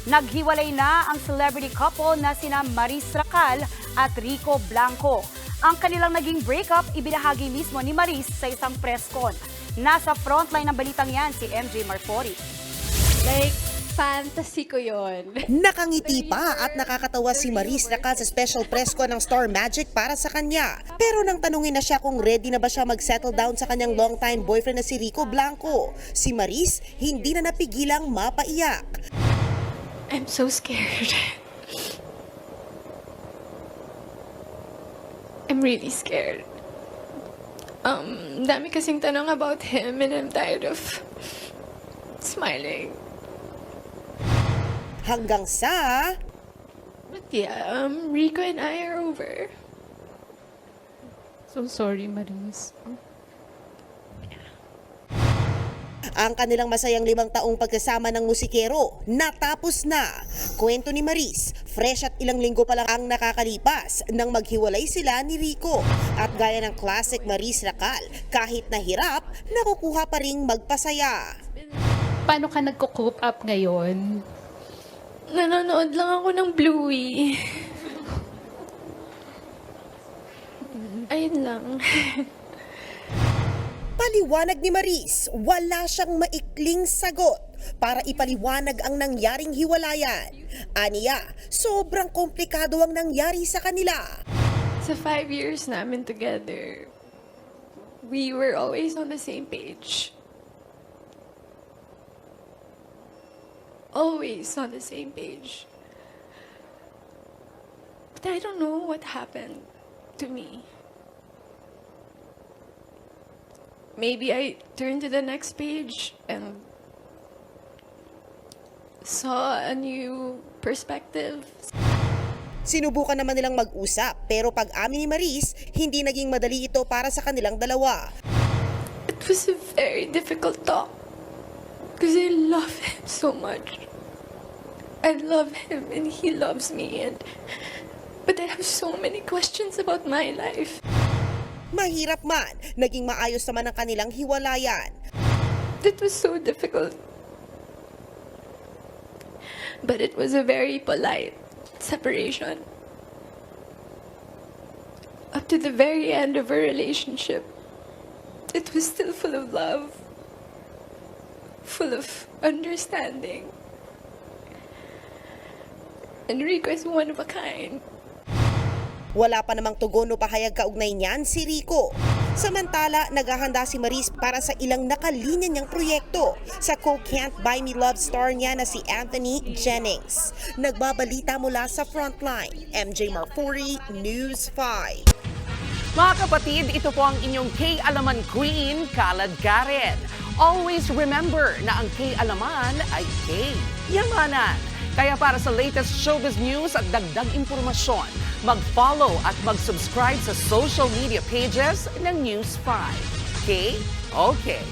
Naghiwalay na ang celebrity couple na sina Maris Racal at Rico Blanco. Ang kanilang naging breakup ibinahagi mismo ni Maris sa isang press con. Nasa frontline ng balitang yan si MJ Marfori. Like, fantasy ko yun. Nakangiti pa at nakakatawa si Maris Racal sa special press con ng Star Magic para sa kanya. Pero nang tanungin na siya kung ready na ba siya mag-settle down sa kanyang longtime boyfriend na si Rico Blanco, si Maris hindi na napigilang mapaiyak. I'm so scared. I'm really scared. Dami kasing tanong about him and I'm tired of smiling. Hanggang sa But yeah, Rico and I are over. So sorry, Maris. ang kanilang masayang 5 taong pagkasama ng musikero natapos na. Kwento ni Maris, fresh at ilang linggo pa lang ang nakakalipas nang maghiwalay sila ni Rico. At gaya ng classic Maris Racal, kahit nahirap, nakukuha pa ring magpasaya. Paano ka nagko-cope up ngayon? Nanonood lang ako ng Bluey. Ayun lang. Paliwanag ni Maris, wala siyang maikling sagot para ipaliwanag ang nangyaring hiwalayan. Aniya, sobrang komplikado ang nangyari sa kanila. Sa 5 years namin together, we were always on the same page. Always on the same page. But I don't know what happened to me. Maybe I turned to the next page and saw a new perspective. Sinubukan naman nilang mag-usap pero pag-amin ni Maris, hindi naging madali ito para sa kanilang dalawa. It was a very difficult talk because I love him so much. I love him and he loves me, but I have so many questions about my life. Mahirap man, naging maayos naman ang kanilang hiwalayan. It was so difficult. But it was a very polite separation. Up to the very end of our relationship, it was still full of love, full of understanding. Enrico is one of a kind. Wala pa namang tugon o pahayag kaugnay niyan si Rico. Samantala, naghahanda si Maris para sa ilang nakalinya niyang proyekto sa Co-Can't Buy Me Love star niya na si Anthony Jennings. Nagbabalita mula sa Frontline, MJ Marfori, News 5. Mga kapatid, ito po ang inyong K-Alaman Queen, Kalad Karen. Always remember na ang K-Alaman ay K-Yamanan. Kaya para sa latest showbiz news at dagdag impormasyon, mag-follow at mag-subscribe sa social media pages ng News 5. Okay? Okay.